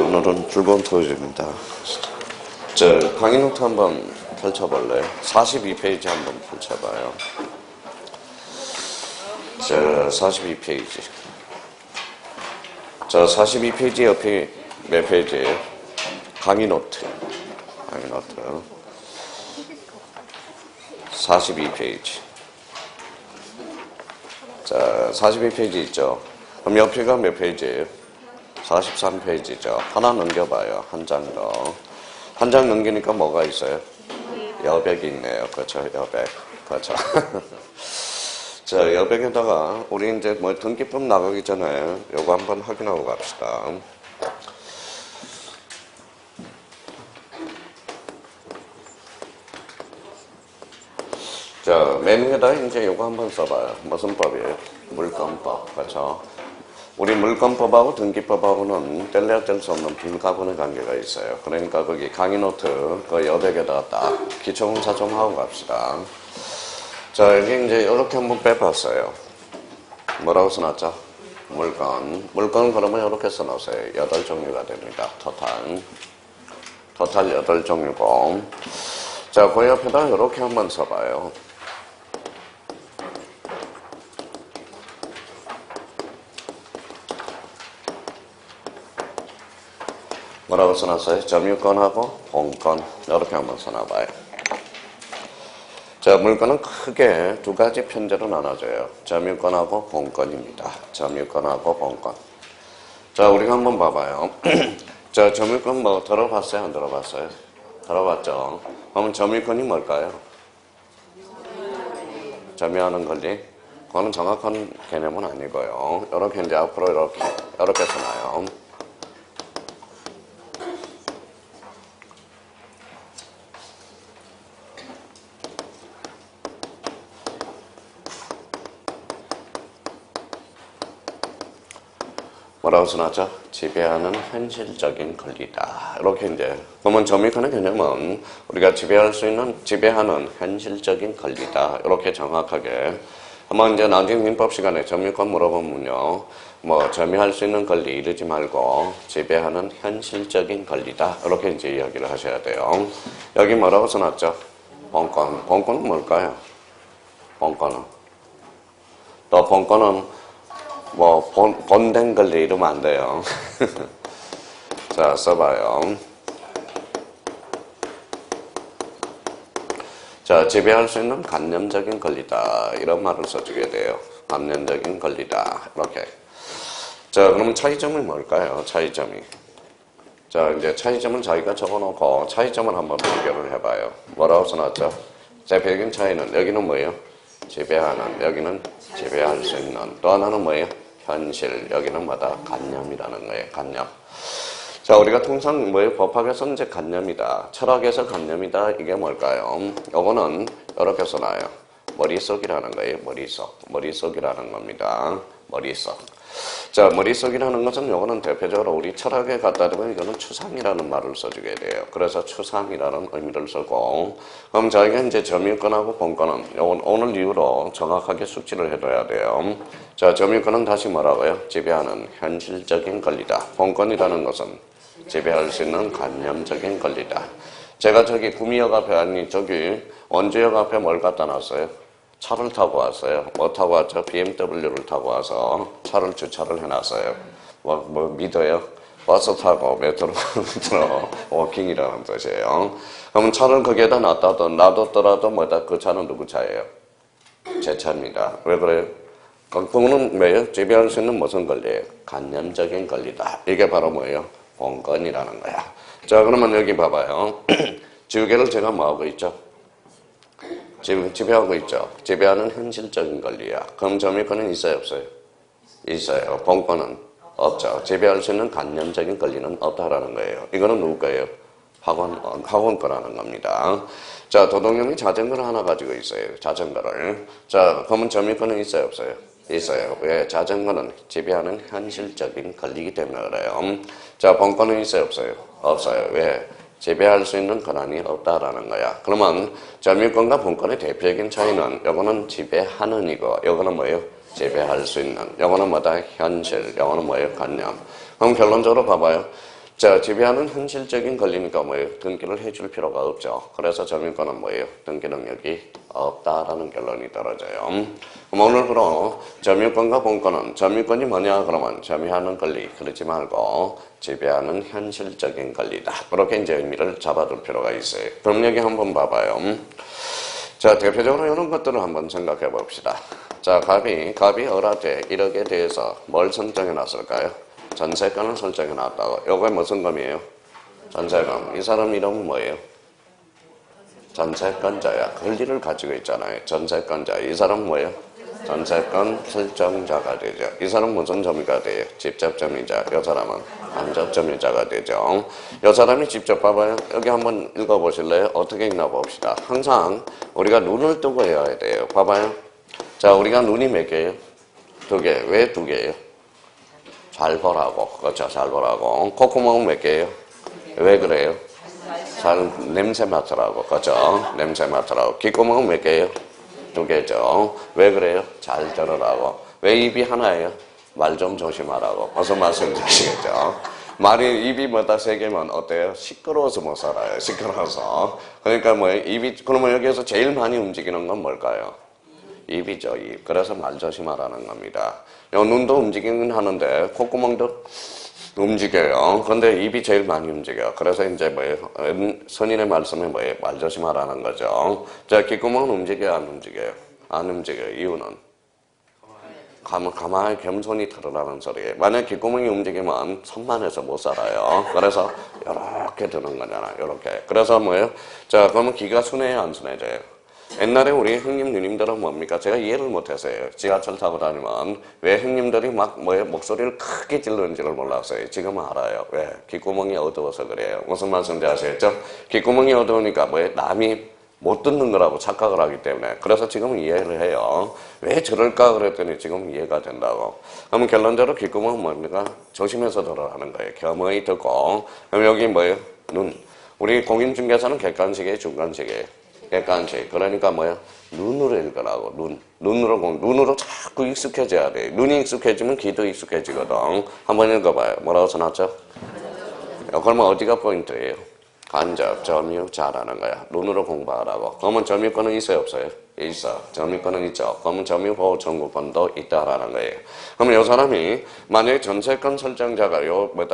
오늘은 즐거운 토요일입니다. 강의 노트 한번 펼쳐볼래요? 42페이지 한번 펼쳐봐요. 42페이지. 42페이지 옆에 몇 페이지예요? 강의 노트. 42페이지. 42페이지 있죠? 그럼 옆에가 몇 페이지예요? 43페이지죠. 하나 넘겨봐요. 한 장 더. 한 장 넘기니까 뭐가 있어요? 여백이 있네요. 그렇죠. 여백. 그렇죠. 여백에다가 우리 이제 등기법 나가기 전에 요거 한번 확인하고 갑시다. 맨 위에다 이제 요거 한번 써봐요. 무슨 법이에요? 물권법. 그렇죠. 우리 물권법하고 등기법하고는 뗄래야 뗄 수 없는 불가분의 관계가 있어요. 그러니까 거기 강의 노트 그 여백에다가 딱 기초공사 좀 하고 갑시다. 여기 이제 이렇게 한번 빼봤어요. 뭐라고 써놨죠? 물건. 물건 그러면 이렇게 써놓으세요. 8종류가 됩니다. 토탈 8종류고. 그 옆에다 이렇게 한번 써봐요. 뭐라고 써놨어요? 점유권하고 본권. 이렇게 한번 써놔봐요. 물건은 크게 두 가지 편제로 나눠져요. 점유권하고 본권입니다. 점유권하고 본권. 우리가 한번 봐봐요. 점유권 뭐 들어봤어요? 안 들어봤어요? 들어봤죠? 그러면 점유권이 뭘까요? 점유하는 권리? 그거는 정확한 개념은 아니고요. 이렇게 이제 앞으로 이렇게 써놔요. 뭐라고 써놨죠? 지배하는 현실적인 권리다. 이렇게 이제 그러면 점유권의 개념은 우리가 지배하는 현실적인 권리다. 이렇게 정확하게 한번 이제 나중에 민법 시간에 점유권 물어보면요, 점유할 수 있는 권리 이르지 말고 지배하는 현실적인 권리다. 이렇게 이제 이야기를 하셔야 돼요. 여기 뭐라고 써놨죠? 본권. 본권은 뭘까요? 본권은 또 본권은 본된 권리 이러면 안 돼요. 써봐요. 지배할 수 있는 관념적인 권리다. 이런 말을 써주게 돼요. 관념적인 권리다. 이렇게. 그럼 차이점이 뭘까요? 차이점이. 이제 차이점을 자기가 적어놓고 차이점을 한번 비교를 해봐요. 뭐라고 써놨죠? 배경 차이는, 여기는 뭐예요? 지배하는, 여기는 지배할 수 있는. 또 하나는 뭐예요? 현실. 여기는 뭐다? 관념이라는 거예요. 관념. 우리가 통상 법학에서는 이제 관념이다. 철학에서 관념이다. 이게 뭘까요? 요거는 이렇게 써놔요. 머릿속이라는 거예요. 머릿속이라는 겁니다. 머릿속. 머릿속이라는 것은 요거는 대표적으로 우리 철학에 갖다 대면 이거는 추상이라는 말을 써주게 돼요. 그래서 추상이라는 의미를 쓰고, 그럼 저희가 이제 점유권하고 본권은 요건 오늘 이후로 정확하게 숙지를 해둬야 돼요. 점유권은 다시 뭐라고요? 지배하는 현실적인 권리다. 본권이라는 것은 지배할 수 있는 관념적인 권리다. 제가 구미역 앞에, 원주역 앞에 뭘 갖다 놨어요? 차를 타고 왔어요. 뭐 타고 왔죠? BMW를 타고 와서 차를 주차를 해놨어요. 믿어요? 버스 타고 메트로 워킹이라는 뜻이에요. 그러면 차를 거기에다 놔뒀더라도 그 차는 누구 차예요? 제 차입니다. 왜 그래요? 그거는 뭐예요? 지배할 수 있는 무슨 권리예요? 관념적인 권리다. 이게 바로 뭐예요? 본권이라는 거야. 그러면 여기 봐봐요. 지우개를 제가 뭐하고 있죠? 지배하고 있죠. 지배하는 현실적인 권리야. 그럼 점유권은 있어요, 없어요? 있어요. 본권은 없죠. 지배할 수 있는 관념적인 권리는 없다라는 거예요. 이거는 누구 거예요? 학원 거라는 겁니다. 도덕령이 자전거를 하나 가지고 있어요. 자전거를. 그러면 점유권은 있어요, 없어요? 있어요. 왜? 자전거는 지배하는 현실적인 권리이기 때문에 그래요. 본권은 있어요, 없어요? 없어요. 왜? 지배할 수 있는 권한이 없다라는 거야. 그러면 점유권과 본권의 대표적인 차이는 요거는 지배하는 이고 요거는 뭐예요? 지배할 수 있는. 요거는 뭐다? 현실. 요거는 뭐예요? 관념. 그럼 결론적으로 봐봐요. 자, 지배하는 현실적인 권리니까 뭐예요? 등기를 해줄 필요가 없죠. 그래서 점유권은 뭐예요? 등기 능력이 없다라는 결론이 떨어져요. 그럼 오늘부로 점유권과 본권은 점유권이 뭐냐? 그러면 점유하는 권리 그러지 말고 지배하는 현실적인 권리다. 그렇게 이제 의미를 잡아둘 필요가 있어요. 그럼 여기 한번 봐봐요. 자, 대표적으로 이런 것들을 한번 생각해 봅시다. 자, 갑이 을한테 1억에 대해서 뭘 설정해 놨을까요? 전세권을 설정해 놨다고. 요게 무슨 검이에요? 전세권. 이 사람 이름은 뭐예요? 전세권자야. 권리를 가지고 있잖아요. 전세권자. 이 사람은 뭐예요? 전세권 설정자가 되죠. 이 사람은 무슨 점유가 돼요? 직접점유자. 이 사람은 간접점유자가 되죠. 이 사람이 직접 봐봐요. 여기 한번 읽어보실래요? 어떻게 읽나 봅시다. 항상 우리가 눈을 뜨고 해야 돼요. 봐봐요. 자, 우리가 눈이 몇 개예요? 2개. 왜 2개예요? 잘 보라고. 그렇죠. 잘 보라고. 콧구멍은 몇 개예요? 왜 그래요? 잘 냄새 맡으라고. 그렇죠. 냄새 맡으라고. 귓구멍은 몇 개예요? 2개죠. 왜 그래요? 잘 들으라고. 왜 입이 하나예요? 말 좀 조심하라고. 무슨 말씀 드시겠죠? 말이 입이 뭐다 3개면 어때요? 시끄러워서 못 살아요. 시끄러워서. 그러니까 뭐 입이 그러면 여기에서 제일 많이 움직이는 건 뭘까요? 입이죠, 입. 그래서 말 조심하라는 겁니다. 눈도 움직이긴 하는데 콧구멍도 움직여요. 그런데 입이 제일 많이 움직여요. 그래서 이제 뭐예요? 선인의 말씀에 뭐예요? 말 조심하라는 거죠. 자, 귓구멍은 움직여요, 안 움직여요? 안 움직여요. 이유는? 가만히 겸손히 들으라는 소리예요. 만약 귓구멍이 움직이면 천만에서 못 살아요. 그래서 이렇게 드는 거잖아요. 이렇게. 그래서 뭐예요? 자, 그러면 귀가 순해요, 안 순해져요? 옛날에 우리 형님 누님들은 뭡니까? 제가 이해를 못했어요. 지하철 타고 다니면 왜 형님들이 막 뭐예요? 목소리를 크게 질르는지를 몰랐어요. 지금은 알아요. 왜? 귓구멍이 어두워서 그래요. 무슨 말씀인지 아시겠죠? 귓구멍이 어두우니까 뭐예요? 남이 못 듣는 거라고 착각을 하기 때문에. 그래서 지금은 이해를 해요. 왜 저럴까 그랬더니 지금 이해가 된다고. 그러면 결론적으로 귓구멍은 뭡니까? 조심해서 들으라는 거예요. 겸허히 듣고. 그럼 여기 뭐예요? 눈. 우리 공인중개사는 객관식이에요, 중간식이에요? 객관식. 그러니까 뭐야? 눈으로 읽으라고. 눈으로 자꾸 익숙해져야 돼. 눈이 익숙해지면 귀도 익숙해지거든. 한번 읽어봐요. 뭐라고 써놨죠? 그러면 어디가 포인트예요? 간접, 점유, 잘하는 거야. 눈으로 공부하라고. 그러면 점유권은 있어요, 없어요? 있어. 점유권은 있죠. 그러면 점유보호 청구권도 있다라는 거예요. 그러면 이 사람이 만약에 전세권 설정자가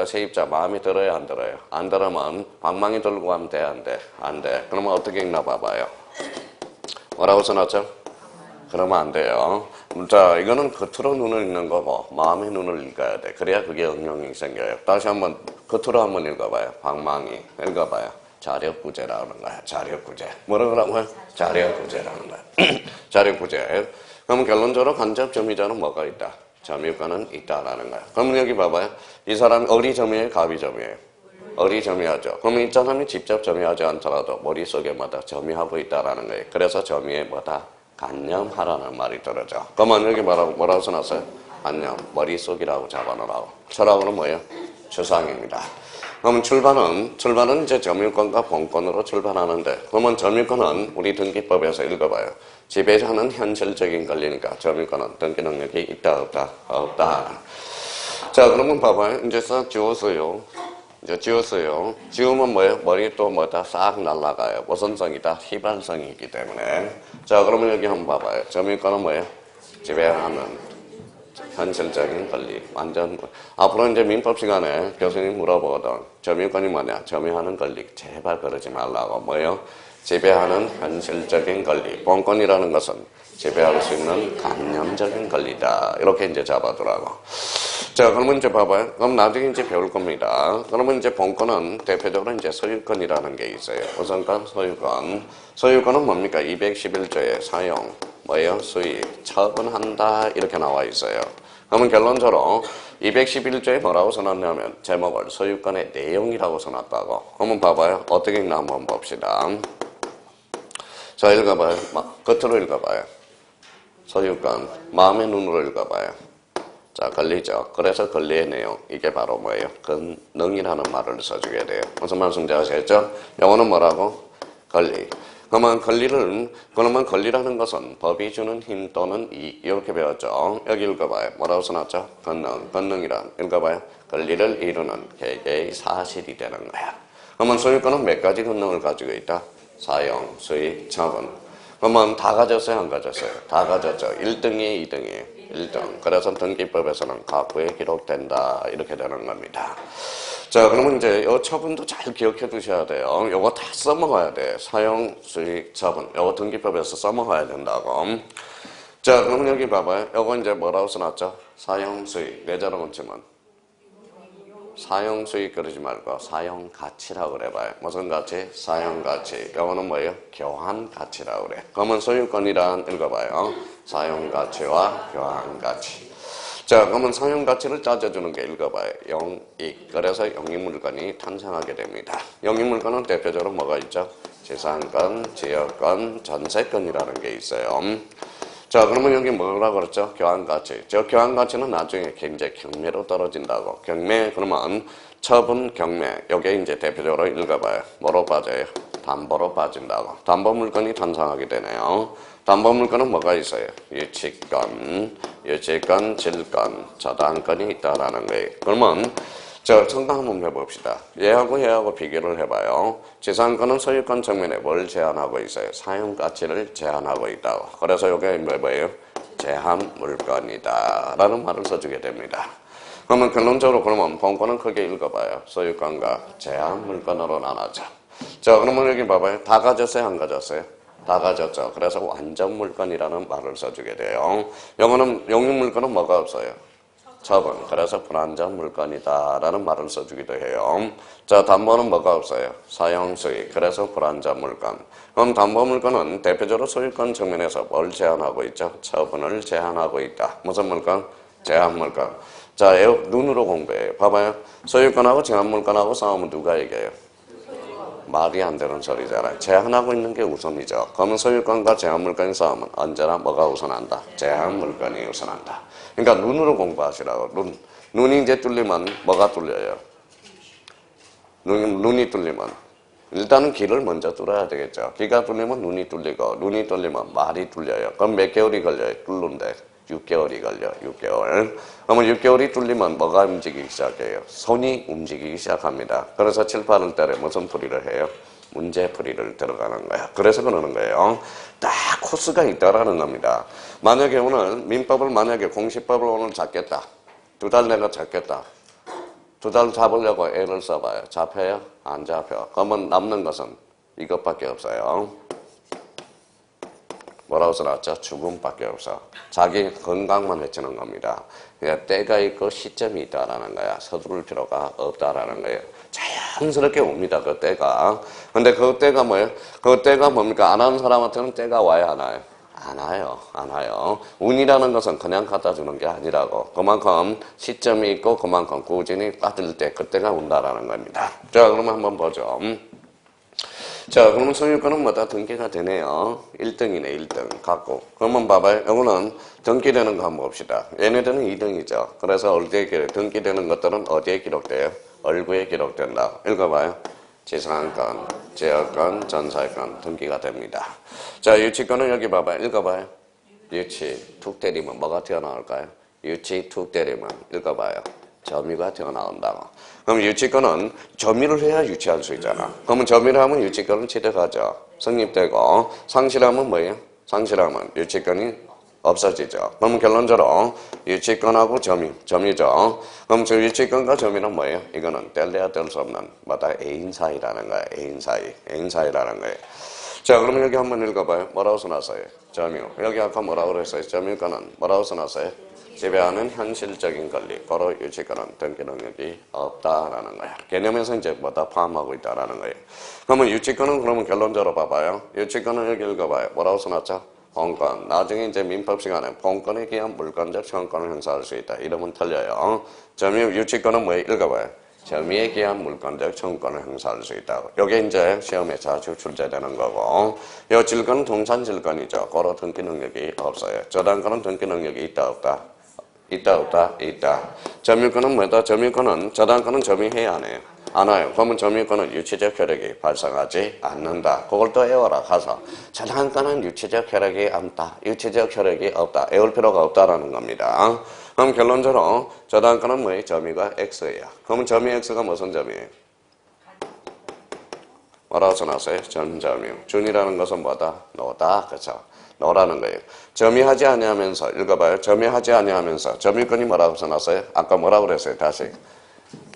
세입자 마음에 들어요, 안 들어요? 안 들으면 방망이 들고 가면 돼, 안 돼? 안 돼. 그러면 어떻게 읽나 봐봐요. 뭐라고 써놨죠? 그러면 안 돼요. 자, 이거는 겉으로 눈을 읽는 거고 마음의 눈을 읽어야 돼. 그래야 그게 응용이 생겨요. 다시 한번 겉으로 한번 읽어봐요. 방망이 읽어봐요. 자력구제라는 거야. 자력구제. 뭐라고요? 자력구제라는 거야. 자력구제. 그럼 결론적으로 간접 점유자는 뭐가 있다? 점유권은 있다라는 거야. 그럼 여기 봐봐요. 이 사람이 을이 점유예요? 갑이 점유예요? 을이 점유하죠. 그러면 이 사람이 직접 점유하지 않더라도 머릿속에 뭐다? 점유하고 있다라는 거예요. 그래서 점유에 뭐다? 관념하라는 말이 들어져. 그러면 여기 뭐라고 써놨어요? 관념, 머릿속이라고 잡아놓으라고. 철학으로는 뭐예요? 추상입니다. 그러면 출발은 이제 점유권과 본권으로 출발하는데, 그러면 점유권은 우리 등기법에서 읽어봐요. 지배하는 현실적인 권리니까 점유권은 등기 능력이 있다, 없다? 없다. 자, 그러면 봐봐요. 이제 싹 지웠어요. 이제 지웠어요. 지우면 뭐예요? 머리 또 뭐다 싹 날아가요. 무슨 성이다? 휘발성이 있기 때문에. 자, 그러면 여기 한번 봐봐요. 점유권은 뭐예요? 지배하는 현실적인 권리. 완전. 앞으로 이제 민법 시간에 교수님 물어보거든. 점유권이 뭐냐? 점유하는 권리. 제발 그러지 말라고. 뭐예요? 지배하는 현실적인 권리. 본권이라는 것은 지배할 수 있는 관념적인 권리다. 이렇게 이제 잡아두라고. 자, 그러면 이제 봐봐요. 그럼 나중에 이제 배울 겁니다. 그러면 이제 본권은 대표적으로 이제 소유권이라는 게 있어요. 우선권, 소유권. 소유권은 뭡니까? 211조의 사용, 뭐예요? 수익, 처분한다. 이렇게 나와 있어요. 그러면 결론적으로 211조에 뭐라고 써놨냐면 제목을 소유권의 내용이라고 써놨다고. 그러면 봐봐요. 어떻게 읽나 한번 봅시다. 자, 읽어봐요. 겉으로 읽어봐요. 소유권, 마음의 눈으로 읽어봐요. 자, 권리죠. 그래서 권리의 내용. 이게 바로 뭐예요? 권능이라는 말을 써주게 돼요. 무슨 말씀인지 아시겠죠? 영어는 뭐라고? 권리. 그러면 권리라는 것은 법이 주는 힘 또는 이익 이렇게 배웠죠. 여기 읽어봐요. 뭐라고 써놨죠? 권능이란 읽어봐요. 권리를 이루는 개개의 사실이 되는 거야. 그러면 소유권은 몇 가지 권능을 가지고 있다? 사용, 수익, 처분. 그러면 다 가졌어요? 안 가졌어요? 다 가졌죠. 1등이 2등이에요. 1등. 그래서 등기법에서는 가구에 기록된다. 이렇게 되는 겁니다. 자, 그러면 이제 이 처분도 잘 기억해 두셔야 돼요. 요거 다 써먹어야 돼. 사용, 수익, 처분. 요거 등기법에서 써먹어야 된다고. 자, 그러면 여기 봐봐요. 요거 이제 뭐라고 써놨죠? 사용, 수익. 내자로 고치면. 사용 수익 그러지 말고 사용 가치라고 그래봐요. 무슨 가치? 사용 가치. 이거는 뭐예요? 교환 가치라고 그래. 그러면 소유권이란 읽어봐요. 사용 가치와 교환 가치. 자, 그러면 사용 가치를 따져주는 게 읽어봐요. 영익. 그래서 영익 물건이 탄생하게 됩니다. 영익 물건은 대표적으로 뭐가 있죠? 재산권, 지역권, 전세권이라는 게 있어요. 자, 그러면 여기 뭐라고 그랬죠? 교환가치. 저 교환가치는 나중에 이제 경매로 떨어진다고. 경매, 그러면 처분, 경매. 요게 이제 대표적으로 읽어봐요. 뭐로 빠져요? 담보로 빠진다고. 담보 물건이 탄생하게 되네요. 담보 물건은 뭐가 있어요? 유치권, 질권, 저당권이 있다라는 거예요. 그러면 생각 한번 해봅시다. 얘하고 비교를 해봐요. 재산권은 소유권 측면에 뭘 제한하고 있어요? 사용가치를 제한하고 있다고. 그래서 이게 뭐예요? 제한 물건이다 라는 말을 써주게 됩니다. 그러면 결론적으로 그러면 본권은 크게 읽어봐요. 소유권과 제한 물건으로 나눠져. 자, 그러면 여기 봐봐요. 다 가졌어요? 안 가졌어요? 다 가졌죠. 그래서 완전 물건이라는 말을 써주게 돼요. 영어는 용익 물건은 뭐가 없어요? 처분. 그래서 불완전 물건이다 라는 말을 써주기도 해요. 자, 담보는 뭐가 없어요? 사용 수익. 그래서 불완전 물건. 그럼 담보 물건은 대표적으로 소유권 측면에서 뭘 제한하고 있죠? 처분을 제한하고 있다. 무슨 물건? 제한 물건. 자, 눈으로 공부해요. 봐봐요. 소유권하고 제한 물건하고 싸우면 누가 이겨요? 말이 안 되는 소리잖아요. 제한하고 있는 게 우선이죠. 그러면 소유권과 제한 물건이 싸우면 언제나 뭐가 우선한다? 제한 물건이 우선한다. 그러니까 눈으로 공부하시라고. 눈이 이제 뚫리면 뭐가 뚫려요? 눈이 뚫리면 일단은 귀를 먼저 뚫어야 되겠죠. 귀가 뚫리면 눈이 뚫리고 눈이 뚫리면 말이 뚫려요. 그럼 몇 개월이 걸려요? 뚫는데 6개월이 걸려. 6개월. 그러면 6개월이 뚫리면 뭐가 움직이기 시작해요? 손이 움직이기 시작합니다. 그래서 칠판을 때려 무슨 풀이를 해요? 문제풀이를 들어가는 거야. 그래서 그러는 거예요. 딱 코스가 있다라는 겁니다. 만약에 오늘 민법을 만약에 공시법을 오늘 잡겠다. 2달 내가 잡겠다. 2달 잡으려고 애를 써봐요. 잡혀요? 안 잡혀. 그러면 남는 것은 이것밖에 없어요. 뭐라고 써놨죠? 죽음밖에 없어. 자기 건강만 외치는 겁니다. 그러니까 때가 있고 시점이 있다라는 거야. 서두를 필요가 없다라는 거예요. 자연스럽게 옵니다. 그 때가. 근데 그 때가 뭐예요? 그 때가 뭡니까? 안 하는 사람한테는 때가 와야 하나요? 안 와요. 안 와요. 운이라는 것은 그냥 갖다 주는 게 아니라고. 그만큼 시점이 있고 그만큼 꾸준히 빠질 때 그때가 온다라는 겁니다. 자, 그러면 한번 보죠. 자, 그러면 소유권은 뭐다? 등기가 되네요. 1등이네, 1등. 갖고. 그러면 봐봐요. 이거는 등기되는 거 한번 봅시다. 얘네들은 2등이죠. 그래서 어디에 등기되는 것들은 어디에 기록돼요? 얼구에 기록된다. 읽어봐요. 재산권, 지역권, 전세권 등기가 됩니다. 자, 유치권은 여기 봐봐요. 읽어봐요. 유치, 툭 때리면 뭐가 튀어나올까요? 유치, 툭 때리면 읽어봐요. 점유가 튀어나온다고. 그럼 유치권은 점유를 해야 유치할 수 있잖아. 그러면 점유를 하면 유치권은 취득하죠. 성립되고 상실하면 뭐예요? 상실하면 유치권이 없어지죠. 그럼 결론적으로 유치권하고 점유죠. 그럼 저 유치권과 점유는 뭐예요? 이거는 뗄래야 뗄 수 없는 뭐다? 애인 사이라는 거예요. 애인 사이라는 거예요. 자, 그러면 여기 한번 읽어봐요. 뭐라고 써놨어요? 점유. 여기 아까 뭐라고 그랬어요? 점유권은 뭐라고 써놨어요? 지배하는 현실적인 권리, 고로 유치권은 등기 능력이 없다라는 거야. 개념에서 이제 뭐다 포함하고 있다라는 거예요. 그러면 유치권은 그러면 결론적으로 봐봐요. 유치권은 여기 읽어봐요. 뭐라고 써놨죠? 본권. 나중에 이제 민법 시간에 본권에 기한 물권적 청권을 행사할 수 있다. 이러면 틀려요. 점유 유치권은 뭐예요? 읽어봐요. 점유에 기한 물권적 청권을 행사할 수 있다고. 요게 이제 시험에 자주 출제되는 거고, 요 질권은 동산 질권이죠. 고로 등기 능력이 없어요. 저당권은 등기 능력이 있다 없다? 있다 없다? 있다. 점유권은 뭐다? 점유권은 저당권은 점유해야 안 해요. 안 와요. 그러면 점유권은 유치적 효력이 발생하지 않는다. 그걸 또 외워라. 가서 저당권은 유치적 효력이 없다. 유치적 효력이 없다. 외울 필요가 없다라는 겁니다. 그럼 결론적으로 저당권은 뭐예요? 점유가 X예요. 그러면 점유 X가 무슨 점이에요? 뭐라고 써놨어요? 전점유. 준이라는 것은 뭐다? 너다. 그렇죠? 너라는 거예요. 점유하지 아니하면서 읽어봐요. 점유하지 아니하면서 점유권이 뭐라고 써놨어요? 아까 뭐라고 그랬어요? 다시.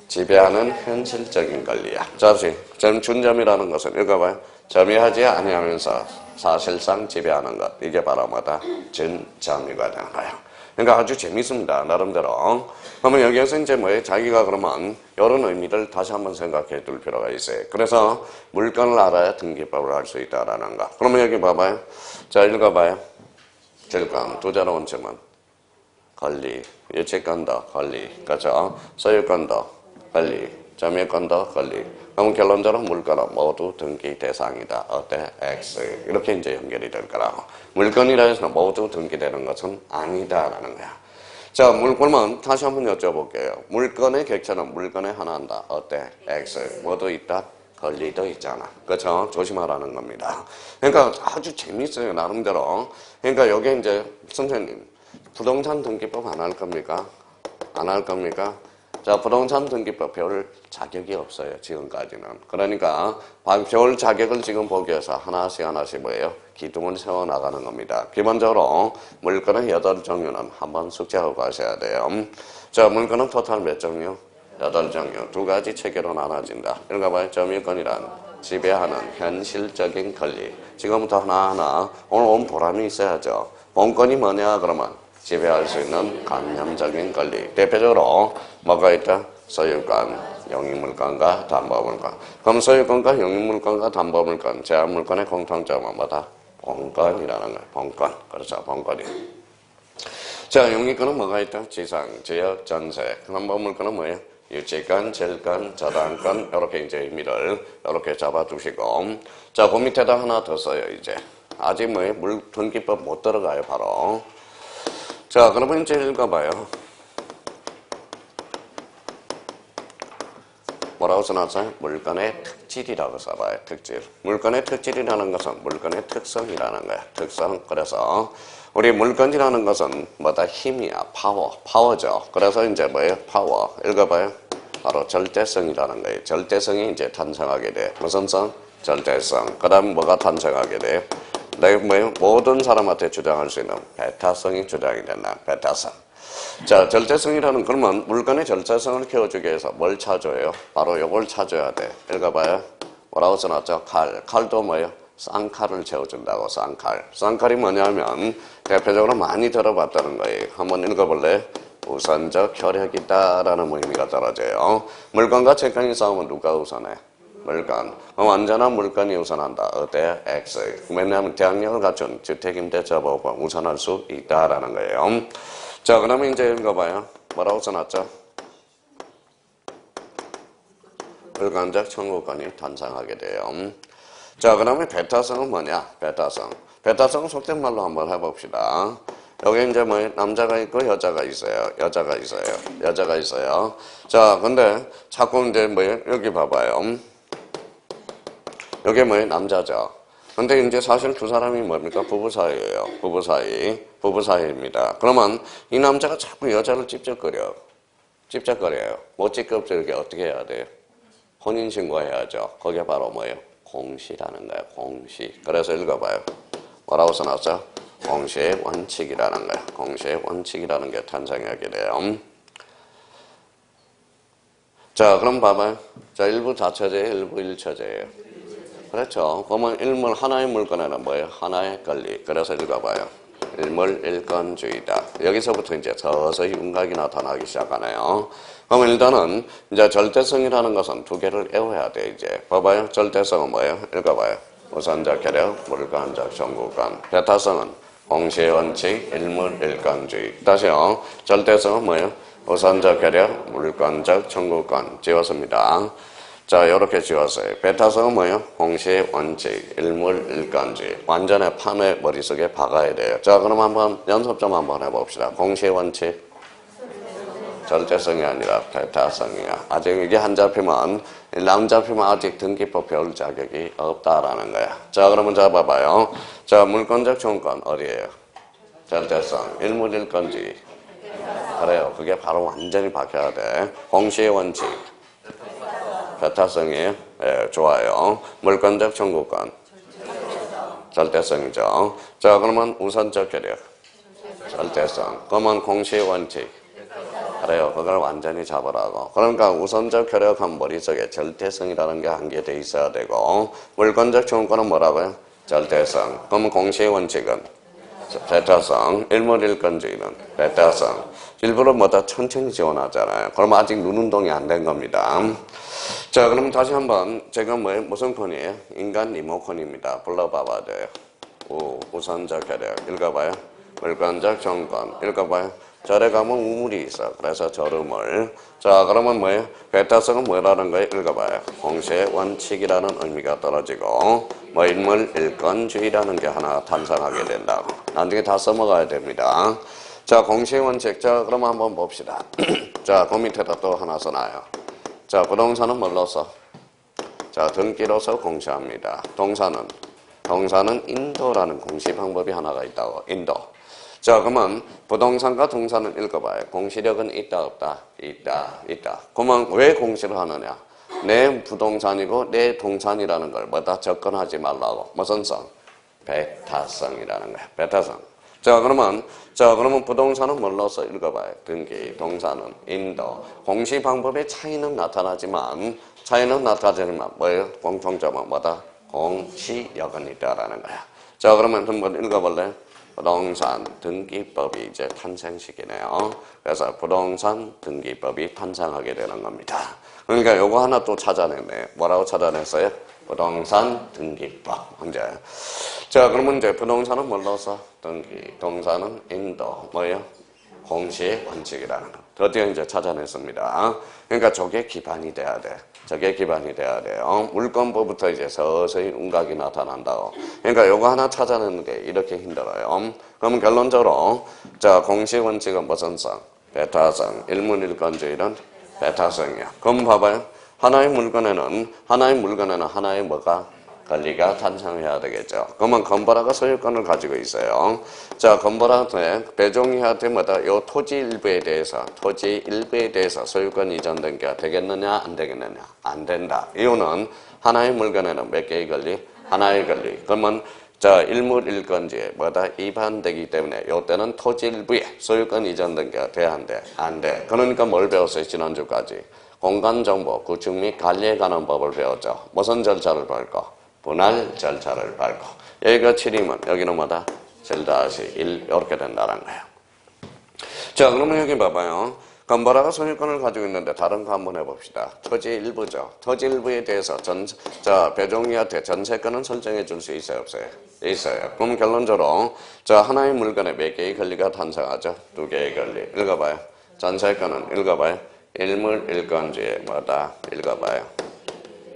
지배하는 현실적인 권리야. 다시. 준점이라는 것은 읽어봐요. 점유하지 아니하면서 사실상 지배하는 것. 이게 바로 뭐다? 준점유가 되는 거예요. 그러니까 아주 재밌습니다. 나름대로. 그러면 여기에서 이제 뭐예요? 자기가 그러면 이런 의미를 다시 한번 생각해 둘 필요가 있어요. 그래서 물건을 알아야 등기법을 할 수 있다라는 거. 그러면 여기 봐봐요. 자, 읽어봐요. 질권, 투자의 원칙은 권리, 유치권도 권리, 그렇죠? 소유권도 권리, 점유권도 권리. 그럼 결론적으로 물건은 모두 등기 대상이다. 어때? X. 이렇게 이제 연결이 될 거라고. 물건이라 해서 모두 등기되는 것은 아니다라는 거야. 자, 그러면 다시 한번 여쭤볼게요. 물건의 객체는 물건에 하나한다. 어때? X. 뭐도 있다? 권리도 있잖아. 그렇죠? 조심하라는 겁니다. 그러니까 아주 재밌어요. 나름대로. 그러니까 여기 이제 선생님 부동산 등기법 안 할 겁니까? 안 할 겁니까? 자, 부동산 등기법 배울 자격이 없어요. 지금까지는. 그러니까 배울 자격을 지금 보기 위해서 하나씩 뭐예요? 기둥을 세워나가는 겁니다. 기본적으로 물건의 8종류는 한번 숙지하고 가셔야 돼요. 자, 물건은 토탈 몇 종류? 8종류. 두 가지 체계로 나눠진다. 읽어봐요. 점유권이란 지배하는 현실적인 권리. 지금부터 하나하나 오늘 보람이 있어야죠. 본권이 뭐냐 그러면 지배할 수 있는 관념적인 권리. 대표적으로 뭐가 있다? 소유권, 영유물권과 담보물권. 그럼 소유권과 영유물권과 담보물권, 제한물권의 공통점은 뭐다? 본권이라는 거예요. 본권. 그렇죠. 본권이. 자, 영유권은 뭐가 있다? 지상, 지역, 전세. 담보물권은 뭐예요? 유치권, 질권, 저당권. 이렇게 이제 의미를 이렇게 잡아두시고. 자, 그 밑에다 하나 더 써요, 이제. 아직 뭐예요? 등기법 못 들어가요, 바로. 자, 그러면 이제 읽어봐요. 뭐라고 써놨어요? 물건의 특질이라고 써봐요. 특질. 물건의 특질이라는 것은 물건의 특성이라는 거야. 특성. 그래서 우리 물건이라는 것은 뭐다? 힘이야. 파워죠. 그래서 이제 뭐예요? 파워. 읽어봐요. 바로 절대성이라는 거예요. 절대성이 이제 탄생하게 돼. 무슨 성? 절대성. 그 다음 뭐가 탄생하게 돼요? 내가 뭐예요? 모든 사람한테 주장할 수 있는 배타성이 주장이 된다. 배타성. 자, 절대성이라는 그러면 물건의 절대성을 키워주기 위해서 뭘 찾아요? 바로 요걸 찾아야 돼. 읽어봐요. 뭐라고 써놨죠? 칼. 칼도 뭐예요? 쌍칼을 채워준다고. 쌍칼. 쌍칼이 뭐냐면 대표적으로 많이 들어봤다는 거예요. 한번 읽어볼래? 우선적 효력이다라는 의미가 떨어져요. 물건과 채권이 싸우면 누가 우선해? 물건. 완전한 물건이 우선한다. 어때? X. 왜냐하면 대항력을 갖춘 주택임대차보호가 우선할 수 있다라는 거예요. 자, 그러면 이제 읽어봐요. 뭐라고 써놨죠? 물건적 청구권이 탄생하게 돼요. 자, 그러면 배타성은 뭐냐? 배타성. 배타성은 속된 말로 한번 해봅시다. 여기 이제 뭐 남자가 있고 여자가 있어요. 여자가 있어요. 자, 근데 자꾸 이제 뭐예요? 여기 봐봐요. 여기 뭐예요? 남자죠. 근데 이제 사실 두 사람이 뭡니까? 부부 사이예요. 부부 사이입니다. 그러면 이 남자가 자꾸 여자를 찝쩍거려요. 못 찝쩍거리게 어떻게 해야 돼요? 혼인신고해야죠. 그게 바로 뭐예요? 공시라는 거예요. 공시. 그래서 읽어봐요. 뭐라고 써놨어? 공시의 원칙이라는 거예요. 공시의 원칙이라는 게 탄생하게 돼요. 자, 그럼 봐봐요. 자, 일부 다처제예요, 일부 일처제예요. 그렇죠. 그러면 하나의 물건에는 뭐예요? 하나의 권리. 그래서 읽어봐요. 일물일권주의다. 여기서부터 이제 서서히 윤곽이 나타나기 시작하네요. 그럼 일단은 이제 절대성이라는 것은 두 개를 외워야 돼, 이제. 봐봐요. 절대성은 뭐예요? 읽어봐요. 우선적 효력, 물권적 청구권. 배타성은 공시의 원칙, 일물일권주의. 다시요. 절대성은 뭐예요? 우선적 효력, 물권적 청구권. 지웠습니다. 자, 이렇게 지웠어요. 배타성은 뭐예요? 공시의 원칙, 일물일권주의. 완전히 판에 머릿속에 박아야 돼요. 자, 그럼 한번 연습 좀 한번 해봅시다. 공시의 원칙. 절대성이 아니라 배타성이야. 아직 이게 한 잡히면, 남 잡히면 아직 등기법 배울 자격이 없다라는 거야. 자, 그러면 잡아봐요. 자, 물권적 조건 어디에요? 절대성. 일물일건지. 그래요. 그게 바로 완전히 바뀌어야 돼. 공시의 원칙. 배타성이에요. 예, 좋아요. 물권적 청구권. 절대성이죠. 자, 그러면 우선적 효력. 절대성. 그러면 공시의 원칙. 그래요. 그걸 완전히 잡으라고. 그러니까 우선적 효력한 머릿속에 절대성이라는 게 한 개 돼 있어야 되고, 물권적 청구권은 뭐라고요? 절대성. 그러면 공시의 원칙은 배타성. 일물일건주의는 배타성. 일부러 뭐다 천천히 지원하잖아요. 그러면 아직 눈 운동이 안 된 겁니다. 자, 그럼 다시 한번 제가 무슨 콘이에요? 인간 리모컨입니다. 불러봐봐야 돼요. 우선적 효력 읽어봐요. 물권적 정권 읽어봐요. 절에 가면 우물이 있어. 그래서 절음을. 자, 그러면 뭐예요? 배타성은 뭐라는 거예요? 읽어봐요. 공시의 원칙이라는 의미가 떨어지고 일물일건주의라는 게 하나 탄생하게 된다고. 나중에 다 써먹어야 됩니다. 자, 공시의 원칙. 자, 그러면 한번 봅시다. 자, 그 밑에다 또 하나 써놔요. 자, 부동산은 뭘로 써? 자, 등기로서 공시합니다. 동사는 인도라는 공시 방법이 하나가 있다고. 인도. 자, 그러면 부동산과 동사는 읽어봐요. 공시력은 있다, 없다? 있다. 그러면 왜 공시를 하느냐? 내 부동산이고 내 동산이라는 걸 뭐다 접근하지 말라고. 무슨 성? 배타성이라는 거야. 배타성. 자, 그러면 부동산은 뭘로서 읽어봐요. 등기, 동사는 인도. 공시 방법의 차이는 나타나지만 뭐예요? 공통점은 뭐다? 공시력은 있다라는 거야. 자, 그러면 한번 읽어볼래요? 부동산 등기법이 이제 탄생시키네요. 그래서 부동산 등기법이 탄생하게 되는 겁니다. 그러니까 요거 하나 또 찾아냈네. 뭐라고 찾아냈어요? 부동산 등기법. 이제. 자, 그러면 이제 부동산은 뭘로서? 등기. 동사는 인도. 뭐예요? 공시의 원칙이라는 거. 드디어 이제 찾아냈습니다. 그러니까 저게 기반이 돼야 돼. 저게 기반이 돼야 돼요. 물권부부터 이제 서서히 운각이 나타난다고. 그러니까 요거 하나 찾아내는 게 이렇게 힘들어요. 그러면 결론적으로, 자, 공시 원칙은 무슨 성? 배타성. 일문일건주의는 배타성이야. 그럼 봐봐요. 하나의 물건에는 하나의 뭐가? 권리가 탄생해야 되겠죠. 그러면 건보라가 소유권을 가지고 있어요. 자, 건보라한테 배종이한테 뭐다? 요 토지 일부에 대해서 소유권 이전된 게 되겠느냐, 안 되겠느냐? 안 된다. 이유는 하나의 물건에는 몇 개의 권리? 하나의 권리. 그러면 자, 일물일건지에 뭐다? 위반되기 때문에 요때는 토지 일부에 소유권 이전된 게 돼, 안 돼? 안 돼. 그러니까 뭘 배웠어요? 지난주까지. 공간정보, 구축 및 관리에 관한 법을 배웠죠. 무슨 절차를 밟고? 분할 절차를 밟고. 여기가 7이면 여기는 뭐다? 7-1 이렇게 된다는 거예요. 자, 그러면 여기 봐봐요. 건보라가 소유권을 가지고 있는데 다른 거 한번 해봅시다. 토지 일부죠. 토지 일부에 대해서 배종이한테 전세권은 설정해 줄 수 있어요, 없어요? 있어요. 그럼 결론적으로 자, 하나의 물건에 몇 개의 권리가 탄생하죠? 2개의 권리. 읽어봐요. 전세권은 읽어봐요. 일물일건주의 뭐다? 읽어봐요.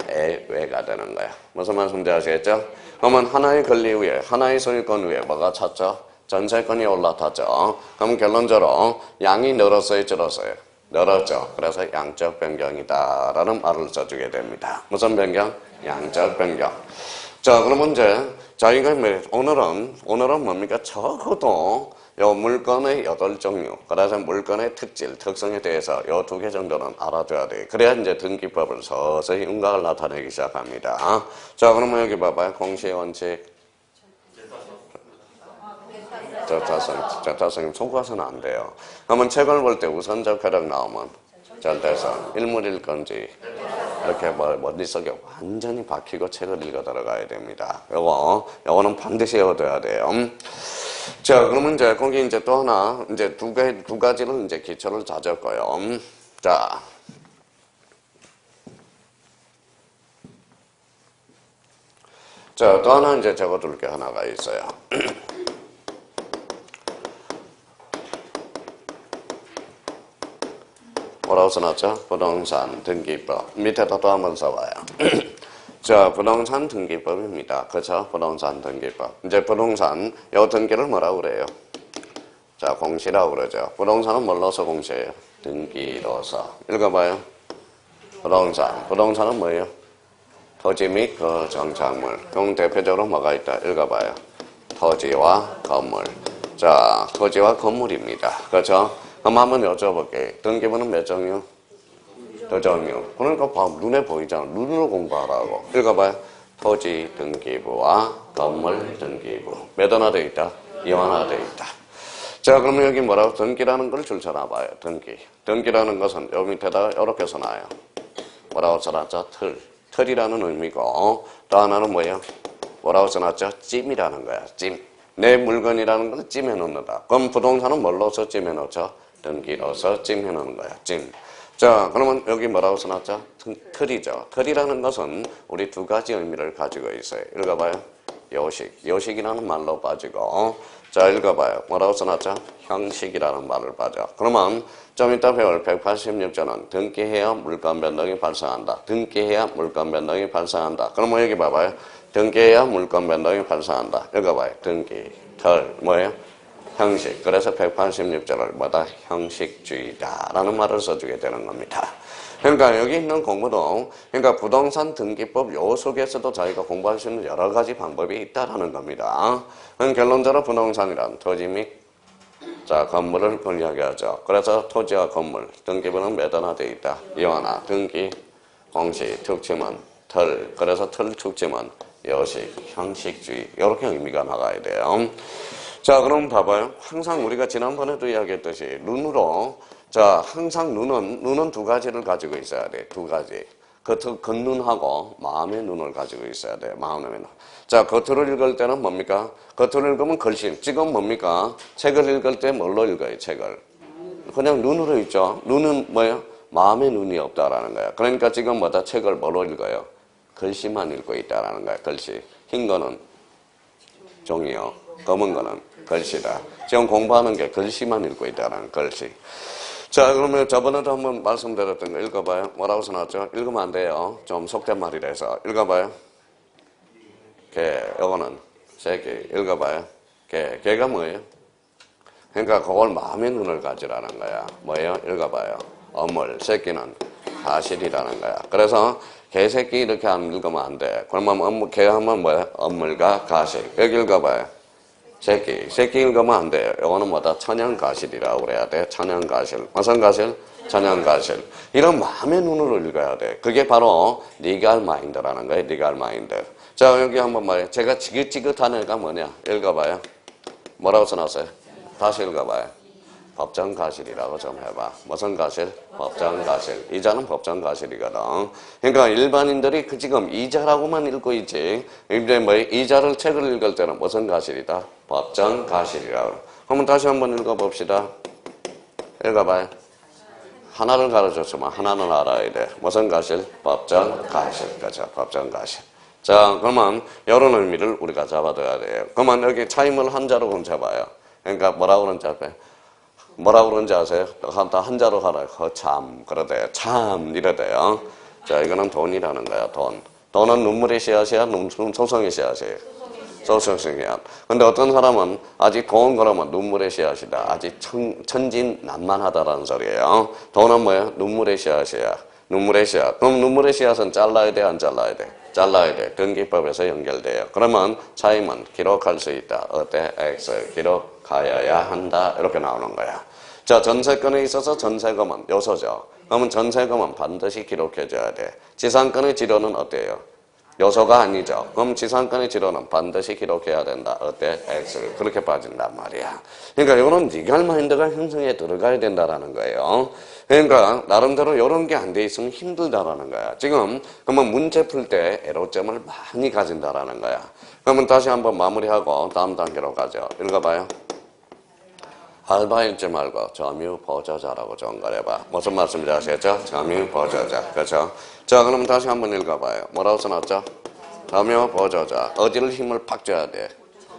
애외가 되는 거야. 무슨 말씀인지 아시겠죠? 그러면 하나의 권리 위에, 하나의 소유권 위에 뭐가 찼죠? 전세권이 올라탔죠. 그럼 결론적으로 양이 늘었어요, 줄었어요? 늘었죠. 그래서 양적 변경이다 라는 말을 써주게 됩니다. 무슨 변경? 양적 변경. 자, 그러면 이제 저희가 오늘은 뭡니까? 적어도 요 물건의 8종류, 그래서 물건의 특성에 대해서 요 2개 정도는 알아둬야 돼요. 그래야 이제 등기법을 서서히 운각을 나타내기 시작합니다. 자, 그러면 여기 봐봐요. 공시의 원칙. 절타성 속아서는 안 돼요. 그러면 책을 볼 때 우선적 효력 나오면 절대성, 일물일건주의 이렇게 머릿속에 완전히 박히고 책을 읽어 들어가야 됩니다. 요거는 반드시 외워둬야 돼요. 자, 그러면 이제 거기 이제 또 하나, 이제 두 가지는 이제 기초를 다졌고요. 자. 자, 또 하나 이제 적어둘 게 하나가 있어요. 뭐라고 써놨죠? 부동산 등기법. 밑에다 또 한번 써봐요. 자, 부동산 등기법입니다. 그렇죠? 부동산 등기법. 이제 부동산, 요 등기를 뭐라고 그래요? 자, 공시라고 그러죠. 부동산은 뭘로서 공시해요? 등기로서. 읽어봐요. 부동산. 부동산은 뭐예요? 토지 및 그 정착물. 그럼 대표적으로 뭐가 있다? 읽어봐요. 토지와 건물. 자, 토지와 건물입니다. 그렇죠? 그럼 한번 여쭤볼게요. 등기부는 몇 종류? 두 종류. 그러니까 눈에 보이잖아. 눈으로 공부하라고. 읽어봐요. 토지 등기부와 건물 등기부. 몇 하나 돼 있다? 이하나 돼 있다. 자, 그러면 여기 뭐라고? 등기라는 걸 줄 쳐놔봐요. 등기. 등기라는 것은 여기 밑에다가 이렇게 써놔요. 뭐라고 써놨죠? 틀. 틀이라는 의미고, 또 하나는 뭐예요? 뭐라고 써놨죠? 찜이라는 거야. 찜. 내 물건이라는 걸 찜해 놓는다. 그럼 부동산은 뭘로서 찜해 놓죠? 등기로서 찜해 놓는 거야. 찜. 자, 그러면 여기 뭐라고 써놨죠? 틀이죠. 틀이라는 것은 우리 두 가지 의미를 가지고 있어요. 읽어봐요. 요식. 요식이라는 말로 빠지고, 자, 읽어봐요. 뭐라고 써놨죠? 형식이라는 말을 빠져. 그러면 좀 이따 배울 186조는 등기해야 물권 변동이 발생한다. 등기해야 물권 변동이 발생한다. 그러면 여기 봐봐요. 등기해야 물권 변동이 발생한다. 읽어봐요. 등기, 털, 뭐예요? 형식. 그래서 186조를 뭐다? 형식주의다라는 말을 써주게 되는 겁니다. 그러니까 여기 있는 공부도, 그러니까 부동산 등기법 요 속에서도 저희가 공부할 수 있는 여러 가지 방법이 있다라는 겁니다. 결론적으로 부동산이란 토지 및 자, 건물을 이야기하죠. 그래서 토지와 건물, 등기부는 몇 하나 되어 있다. 이하나, 등기, 공시, 특징은 틀. 그래서 틀, 특징은 요식, 형식주의. 이렇게 의미가 나가야 돼요. 자, 그럼 봐봐요. 항상 우리가 지난번에도 이야기했듯이 눈으로, 자, 항상 눈은 두 가지를 가지고 있어야 돼. 두 가지. 겉눈하고 마음의 눈을 가지고 있어야 돼요. 마음의 눈. 자, 겉으로 읽을 때는 뭡니까? 겉으로 읽으면 글씨. 지금 뭡니까? 책을 읽을 때 뭘로 읽어요? 책을. 그냥 눈으로 읽죠. 눈은 뭐예요? 마음의 눈이 없다라는 거야. 그러니까 지금 뭐다? 책을 뭐로 읽어요? 글씨만 읽고 있다라는 거야. 글씨. 흰 거는 종이요. 검은 거는 글씨다. 지금 공부하는 게 글씨만 읽고 있다라는 글씨. 자, 그러면 저번에도 한번 말씀드렸던 거 읽어봐요. 뭐라고 써놨죠? 읽으면 안 돼요. 좀 속된 말이라서. 읽어봐요. 개, 요거는 새끼. 읽어봐요. 개가 뭐예요? 그러니까 그걸 마음의 눈을 가지라는 거야. 뭐예요? 읽어봐요. 어물, 새끼는 가실이라는 거야. 그래서 개새끼 이렇게 안 읽으면 안 돼. 그러면 개 하면 뭐야? 어물과 가실. 여기 읽어봐요. 새끼 읽으면 안 돼요. 이거는 뭐다? 천연가실이라고 그래야 돼. 천연가실. 무슨 가실? 천연가실. 이런 마음의 눈으로 읽어야 돼. 그게 바로 리갈 마인드라는 거예요. 리갈 마인드. 자, 여기 한번 말해요. 제가 지긋지긋한 애가 뭐냐? 읽어봐요. 뭐라고 써놨어요? 다시 읽어봐요. 법정가실이라고 좀 해봐. 무슨 가실? 법정가실. 이자는 법정가실이거든. 그러니까 일반인들이 지금 이자라고만 읽고 있지. 이제 뭐 이자를 책을 읽을 때는 무슨 가실이다? 법정가실이라고. 한번 다시 한번 읽어봅시다. 읽어봐요. 하나를 가르쳤지만 하나는 알아야 돼. 무슨 가실? 법정가실. 그렇죠. 법정가실. 자, 그러면 이런 의미를 우리가 잡아둬야 돼요. 그러면 여기 차임을 한자로 훔쳐봐요. 그러니까 뭐라고 그러는지 아세요? 뭐라고 그러는지 아세요? 한자로 하라. 참. 그러대요. 참. 이러대요. 자, 이거는 돈이라는 거야. 돈. 돈은 눈물의 씨앗이야? 소송의 씨앗이에요? 소송의 씨앗. 근데 어떤 사람은 아직 돈 그러면 눈물의 씨앗이다. 아직 천진난만하다라는 소리예요. 돈은 뭐야? 눈물의 씨앗이야. 눈물의 씨앗. 그럼 눈물의 씨앗은 잘라야 돼? 안 잘라야 돼? 잘라야 돼. 등기법에서 연결돼요. 그러면 차임은 기록할 수 있다. 어때? X. 기록하여야 한다. 이렇게 나오는 거야. 자, 전세권에 있어서 전세금은 요소죠. 그러면 전세금은 반드시 기록해줘야 돼. 지상권의 지료는 어때요? 요소가 아니죠. 그럼 지상권의 지료는 반드시 기록해야 된다. 어때? X. 그렇게 빠진단 말이야. 그러니까 이거는 리갈 마인드가 형성에 들어가야 된다라는 거예요. 그러니까 나름대로 이런 게 안 돼 있으면 힘들다라는 거야. 지금 그러면 문제 풀 때 애로점을 많이 가진다라는 거야. 그러면 다시 한번 마무리하고 다음 단계로 가죠. 읽어봐요. 알바 읽지 말고 점유 보조자라고 정갈해봐. 무슨 말씀인지 아시겠죠? 점유 보조자. 그렇죠? 자, 그럼 다시 한번 읽어봐요. 뭐라고 써놨죠? 점유 보조자. 어디를 힘을 팍 줘야 돼?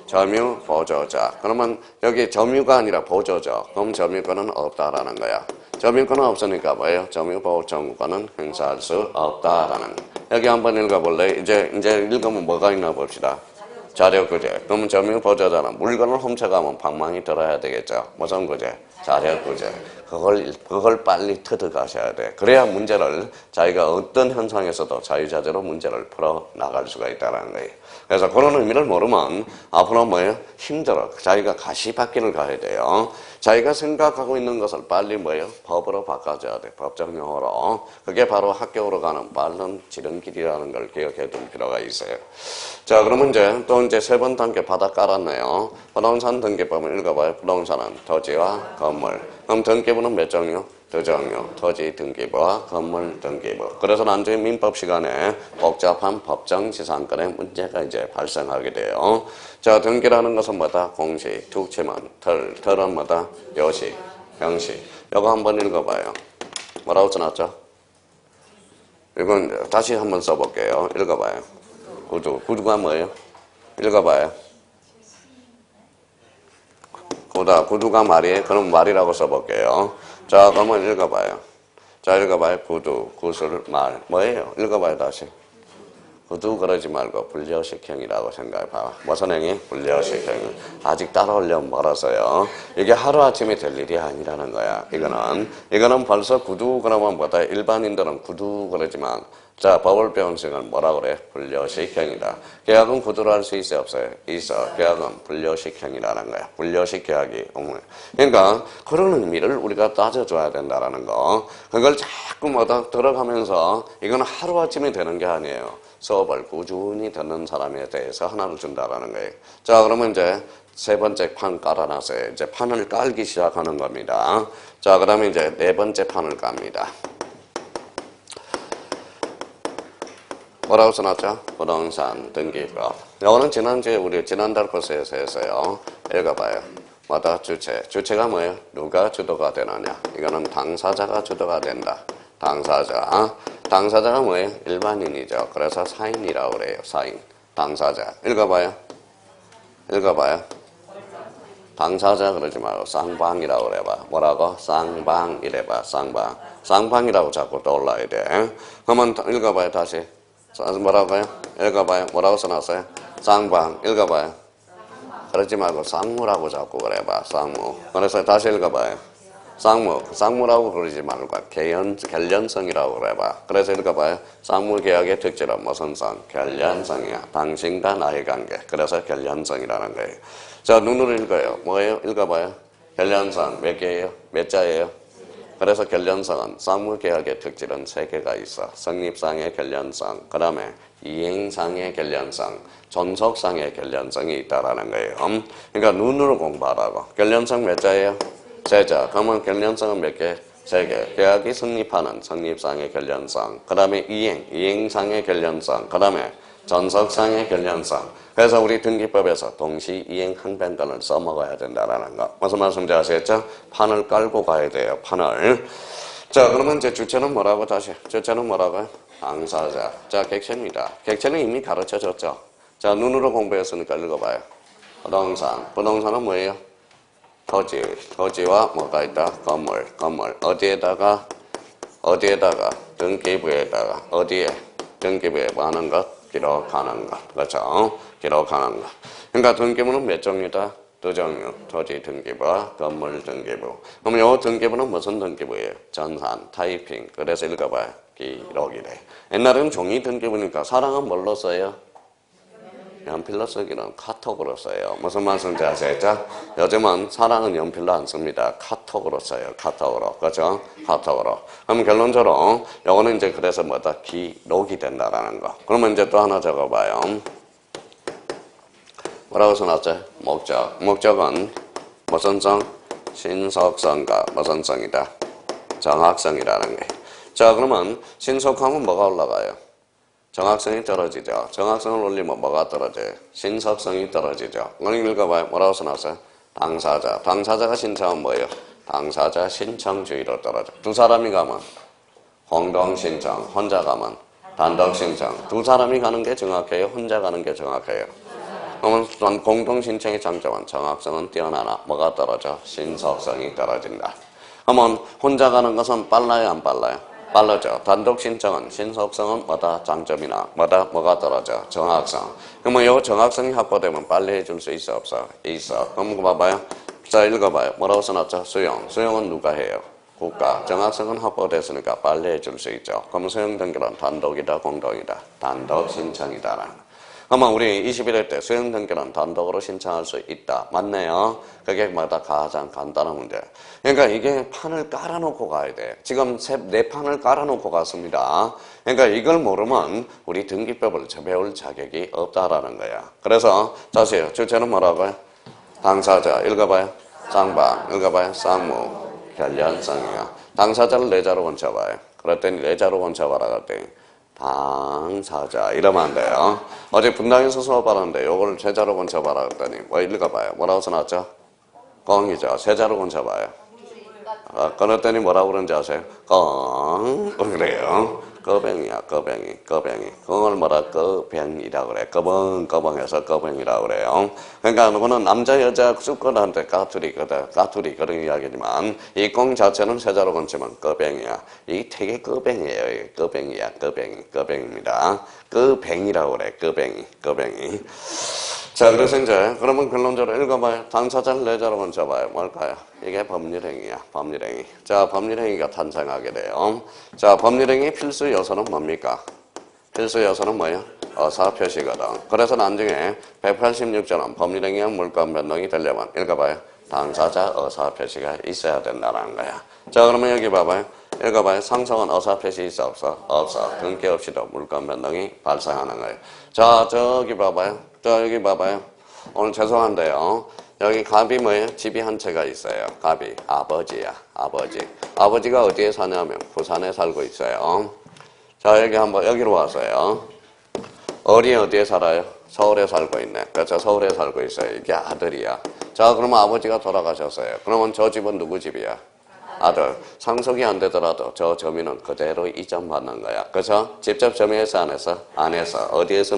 점유 보조자. 그러면 여기 점유가 아니라 보조죠. 그럼 점유권은 없다라는 거야. 점유권은 없으니까 뭐예요? 점유보호청구권은 행사할 수 없다라는. 여기 한번 읽어볼래? 이제 읽으면 뭐가 있나 봅시다. 자료구제. 그러면 점유보조자는 물건을 훔쳐가면 방망이 들어야 되겠죠. 무슨 구제? 자력 구제. 그걸 빨리 터득하셔야 돼. 그래야 문제를 자기가 어떤 현상에서도 자유자재로 문제를 풀어 나갈 수가 있다는 거예요. 그래서 그런 의미를 모르면 앞으로 뭐예요? 힘들어. 자기가 가시밭길을 가야 돼요. 자기가 생각하고 있는 것을 빨리 뭐예요? 법으로 바꿔줘야 돼. 법정용어로. 그게 바로 학교로 가는 빠른 지름길이라는 걸 기억해 둘 필요가 있어요. 자, 그러면 이제 세 번 단계 바닥 깔았네요. 부동산 등기법을 읽어봐요. 부동산은 토지와 건물. 그럼 등기부는 몇 종류? 두 종류. 토지 등기부와 건물 등기부. 그래서 나중에 민법 시간에 복잡한 법정 지상권의 문제가 이제 발생하게 돼요. 자, 등기라는 것은 뭐다? 공시, tuk지문, 털은 뭐다? 요시, 형시. 이거 한번 읽어봐요. 뭐라고 써놨죠? 이건 다시 한번 써볼게요. 읽어봐요. 구두가 뭐예요? 읽어봐요. 구두가 말이에요. 그럼 말이라고 써볼게요. 자, 그러면 읽어봐요. 자, 읽어봐요. 구술, 말. 뭐예요? 읽어봐요, 다시. 구두 그러지 말고 불려식형이라고 생각해봐. 무슨 행위? 불려식형. 아직 따라오려면 멀었어요. 이게 하루아침에 될 일이 아니라는 거야. 이거는 벌써 구두 그러면 뭐다? 일반인들은 구두 그러지만 자, 법을 배운 시간 뭐라 그래? 불려식형이다. 계약은 구두로 할 수 있어요? 없어요? 있어. 계약은 불려식형이라는 거야. 불려식 계약이. 그러니까 그런 의미를 우리가 따져줘야 된다는 거. 그걸 자꾸 뭐다 들어가면서 이건 하루아침에 되는 게 아니에요. 수업을 꾸준히 듣는 사람에 대해서 하나를 준다라는 거예요. 자, 그러면 이제 세 번째 판 깔아놨어요. 이제 판을 깔기 시작하는 겁니다. 자, 그 다음에 이제 네 번째 판을 깝니다. 뭐라고 써놨죠? 부동산 등기법. 이거는 지난주에 우리 지난달 코스에서 했어요. 읽어봐요. 뭐다? 주체가 뭐예요? 누가 주도가 되느냐? 이거는 당사자가 주도가 된다. 당사자가 뭐예요? 일반인이죠. 그래서 사인이라고 그래요. 사인. 당사자. 읽어봐요. 당사자 그러지 말고 쌍방이라고 그래봐. 뭐라고? 쌍방 이래봐. 쌍방이라고 자꾸 떠올라야 돼. 한번 읽어봐요. 다시. 뭐라고요? 읽어봐요. 뭐라고 써놨어요? 쌍방. 읽어봐요. 그러지 말고 쌍무라고 자꾸 그래봐. 쌍무. 그래서 다시 읽어봐요. 쌍무라고 그러지 말고 결련성이라고 그래봐. 그래서 읽어봐요. 쌍무계약의 특징은 무슨 성? 결련성이야. 당신과 나의 관계. 그래서 결련성이라는 거예요. 자, 눈으로 읽어요. 뭐예요? 읽어봐요. 결련성 몇 개예요? 몇 자예요? 그래서 결련성은 쌍무계약의 특질은 세 개가 있어. 성립상의 결련성, 그 다음에 이행상의 결련성, 존속상의 결련성이 있다라는 거예요. 그러니까 눈으로 공부하라고. 결련성 몇 자예요? 세 자. 그러면 결련성은 몇 개? 세 개. 계약이 성립하는 성립상의 결련성, 그 다음에 이행상의 결련성, 그 다음에 전속상의 결련성. 그래서 우리 등기법에서 동시 이행 항변권을 써먹어야 된다라는 거. 무슨 말씀인지 아시겠죠? 판을 깔고 가야 돼요. 판을. 자, 그러면 이제 주체는 뭐라고 다시? 주체는 뭐라고요? 당사자. 자, 객체입니다. 객체는 이미 가르쳐줬죠. 자, 눈으로 공부했으니까 읽어봐요. 부동산은 뭐예요? 토지와 뭐가 있다? 건물. 어디에다가? 등기부에다가. 어디에? 등기부에 뭐 하는 것? 기록하는 것. 그렇죠? 기록하는 것. 그러니까 등기부는 몇 종류다? 두 종류. 토지 등기부와 건물 등기부. 그럼 요 등기부는 무슨 등기부예요? 전산, 타이핑. 그래서 읽어봐요. 기록이래. 옛날에는 종이 등기부니까 사람은 뭘로 써요? 연필로 쓰기는 카톡으로 써요. 무슨 말씀인지 아시겠죠? 요즘은 사랑은 연필로 안 씁니다. 카톡으로 써요. 카톡으로. 그렇죠? 카톡으로. 그럼 결론적으로 요거는 이제 그래서 뭐다? 기록이 된다라는 거. 그러면 이제 또 하나 적어봐요. 뭐라고 써놨죠? 목적은 무슨 성? 신속성과 무슨 성이다? 정확성이라는 게. 자, 그러면 신속하면 뭐가 올라가요? 정확성이 떨어지죠. 정확성을 올리면 뭐가 떨어져요? 신속성이 떨어지죠. 오늘 읽어봐요. 뭐라고 써놨어요? 당사자. 당사자가 신청은 뭐예요? 당사자 신청주의로 떨어져. 두 사람이 가면 공동신청, 혼자 가면 단독신청. 두 사람이 가는 게 정확해요? 혼자 가는 게 정확해요? 그러면 공동신청의 장점은 정확성은 뛰어나나 뭐가 떨어져? 신속성이 떨어진다. 그러면 혼자 가는 것은 빨라요? 안 빨라요? 빠르죠. 단독 신청은 신속성은 뭐다? 장점이나 뭐가 떨어져? 정확성. 그러면 이 정확성이 확보되면 빨리 해줄 수 있어? 없어? 있어. 그럼 봐봐요. 자, 읽어봐요. 뭐라고 써놨죠? 수용. 수용은 누가 해요? 국가. 정학생은 확보됐으니까 빨리 해줄 수 있죠. 그럼 수용 등기는 단독이다, 공동이다? 단독 신청이다라는. 그러면 우리 21회 때 수용 등기는 단독으로 신청할 수 있다. 맞네요. 그게 뭐다 가장 간단한 문제. 그러니까 이게 판을 깔아놓고 가야 돼. 지금 네 판을 깔아놓고 갔습니다. 그러니까 이걸 모르면 우리 등기법을 배울 자격이 없다라는 거야. 그래서 자세요. 주체는 뭐라고요? 당사자. 읽어봐요. 쌍방. 읽어봐요. 쌍무. 결련성이야. 당사자를 내자로 원쳐봐요. 그랬더니 내자로 원쳐봐라 그랬더니 당사자 이러면 안 돼요. 어제 분당에서 수업하는데 요걸 세자로 원쳐봐라 그랬더니 뭐 읽어봐요. 뭐라고 써놨죠? 꽁이죠. 세자로 원쳐봐요. 그랬더니 뭐라고 그런지 아세요? 꽁 그래요. 꺼뱅이야 꺼뱅이 꺼뱅이. 그걸 뭐라 꺼뱅이라 그래. 꺼벙꺼벙해서 꺼뱅이라 그래요. 그러니까 누구는 남자 여자 수건한테 까투리거든. 까투리 그런 이야기지만 이 꽁 자체는 세자로 건치면 꺼뱅이야. 이 되게 꺼뱅이에요. 이게 꺼뱅이야 꺼뱅이 꺼뱅입니다. 꺼뱅이라고 그래. 꺼뱅이 꺼뱅이. 자, 그래서 이제 그러면 결론적으로 읽어봐요. 당사자를 내자로 건쳐봐요. 뭘까요? 이게 법률행위야. 법률행위. 자, 법률행위가 탄생하게 돼요. 자, 법률행위 필수 요소는 뭡니까? 필수 요소는 뭐예요? 어사표시거든. 그래서 나중에 186조는 법률행위와 물권 변동이 되려면 읽어봐요. 당사자 어사표시가 있어야 된다는 거야. 자, 그러면 여기 봐봐요. 읽어봐요. 상속은 어사표시 있어 없어? 없어. 등기 없이도 물권 변동이 발생하는 거예요. 자, 저기 봐봐요. 자, 여기 봐봐요. 오늘 죄송한데요. 여기 갑이 뭐예요? 집이 한 채가 있어요. 갑이 아버지야. 아버지. 아버지가 어디에 사냐면 부산에 살고 있어요. 자, 여기 한번 여기로 왔어요. 어린이 어디에 살아요? 서울에 살고 있네. 그렇죠. 서울에 살고 있어요. 이게 아들이야. 자, 그러면 아버지가 돌아가셨어요. 그러면 저 집은 누구 집이야? 아들. 상속이 안 되더라도 저 점유는 그대로 이전받는 거야. 그래서 직접 점유해서 안 해서? 안 해서. 어디에서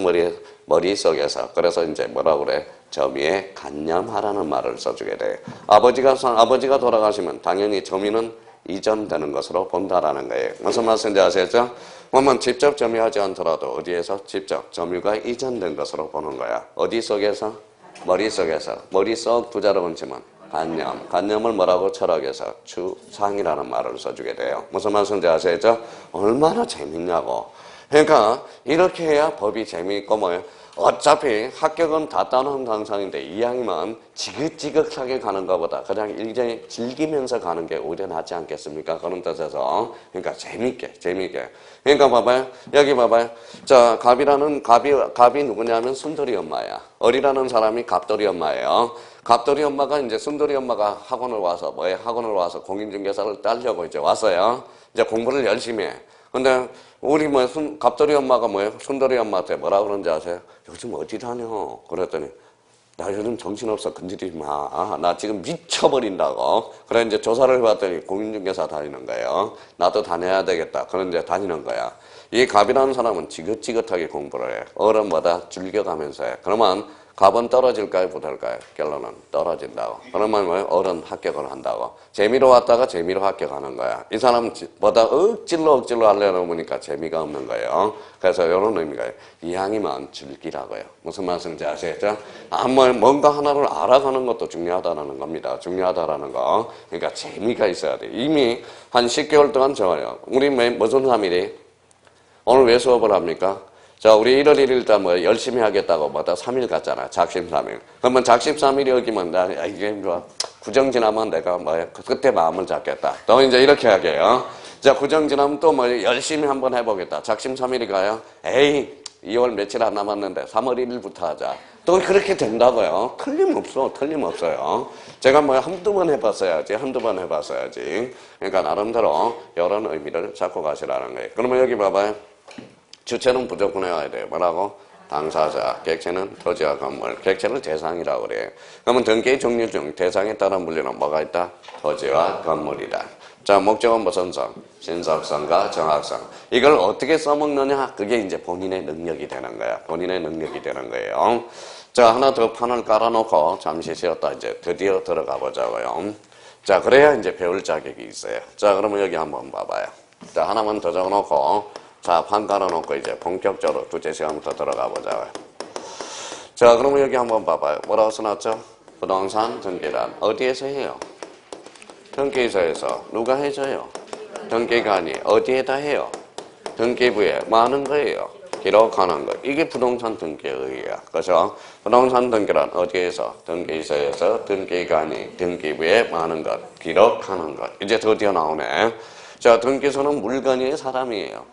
머릿속에서. 그래서 이제 뭐라고 그래? 점유에 간념하라는 말을 써주게 돼. 아버지가 돌아가시면 당연히 점유는 이전되는 것으로 본다라는 거예요. 무슨 말씀인지 아시겠죠? 그러면 직접 점유하지 않더라도 어디에서 직접 점유가 이전된 것으로 보는 거야. 어디 속에서? 머릿속에서. 머릿속 두 자로 얹히면 간념. 간념을 뭐라고 철학에서? 추상이라는 말을 써주게 돼요. 무슨 말씀인지 아시겠죠? 얼마나 재밌냐고. 그러니까 이렇게 해야 법이 재미있고 뭐예요? 어차피 합격은 다 따놓은 당상인데 이왕이면 지긋지긋하게 가는 것보다 그냥 일전에 즐기면서 가는 게 오히려 낫지 않겠습니까? 그런 뜻에서. 그러니까 재밌게. 그러니까 봐봐요. 여기 봐봐요. 자, 갑이 누구냐면 순돌이 엄마야. 어리라는 사람이 갑돌이 엄마예요. 갑돌이 엄마가 이제 순돌이 엄마가 학원을 와서 학원을 와서 공인중개사를 따려고 이제 왔어요. 이제 공부를 열심히 해. 근데 우리 갑돌이 엄마가 순돌이 엄마한테 뭐라 그러는지 아세요? 요즘 어디 다녀? 그랬더니 나 요즘 정신없어. 건드리지 마. 나 지금 미쳐버린다고. 그래 이제 조사를 해봤더니 공인중개사 다니는 거예요. 나도 다녀야 되겠다. 그런 이제 다니는 거야. 이 갑이라는 사람은 지긋지긋하게 공부를 해. 어른마다 즐겨가면서 해. 그러면 갑은 떨어질까요? 붙을까요? 결론은 떨어진다고. 그러면 어른 합격을 한다고. 재미로 왔다가 재미로 합격하는 거야. 이 사람보다 억질로 하려고 보니까 재미가 없는 거예요. 그래서 이런 의미가 이왕이면 즐기라고요. 무슨 말씀인지 아시겠죠? 뭔가 하나를 알아가는 것도 중요하다는 겁니다. 중요하다라는 거. 그러니까 재미가 있어야 돼. 이미 한 10개월 동안 적어요. 우리 무슨 3일이? 오늘 왜 수업을 합니까? 자, 우리 1월 1일 날 열심히 하겠다고 3일 갔잖아. 작심 3일. 그러면 작심 3일이 여기면 이게 구정 지나면 내가 그때 마음을 잡겠다. 또 이제 이렇게 하게요. 자, 구정 지나면 또 열심히 한번 해보겠다. 작심 3일이 가요. 에이, 2월 며칠 안 남았는데 3월 1일부터 하자. 또 그렇게 된다고요. 틀림없어요. 제가 한두 번 해봤어야지. 그러니까 나름대로 이런 의미를 잡고 가시라는 거예요. 그러면 여기 봐봐요. 주체는 무조건 해야 돼요. 뭐라고? 당사자, 객체는 토지와 건물, 객체는 대상이라고 그래요. 그러면 등기의 종류 중 대상에 따른 분류는 뭐가 있다? 토지와 건물이다. 자, 목적은 무슨 성? 신속성과 정확성. 이걸 어떻게 써먹느냐? 그게 이제 본인의 능력이 되는 거야. 본인의 능력이 되는 거예요. 자, 하나 더 판을 깔아놓고 잠시 쉬었다 이제 드디어 들어가 보자고요. 자, 그래야 이제 배울 자격이 있어요. 자, 그러면 여기 한번 봐봐요. 자, 하나만 더 적어놓고 자, 판 깔아놓고 이제 본격적으로 두째 시간부터 들어가 보자고요. 자, 그러면 여기 한번 봐봐요. 뭐라고 써놨죠? 부동산 등기란 어디에서 해요? 등기소에서. 누가 해줘요? 등기관이. 어디에다 해요? 등기부에 뭐 하는 거예요? 기록하는 거. 이게 부동산 등기의 의의야. 그죠? 부동산 등기란 어디에서? 등기소에서 등기관이 등기부에 뭐 하는 것? 기록하는 것. 이제 드디어 나오네. 자, 등기소는 물건이에요? 사람이에요?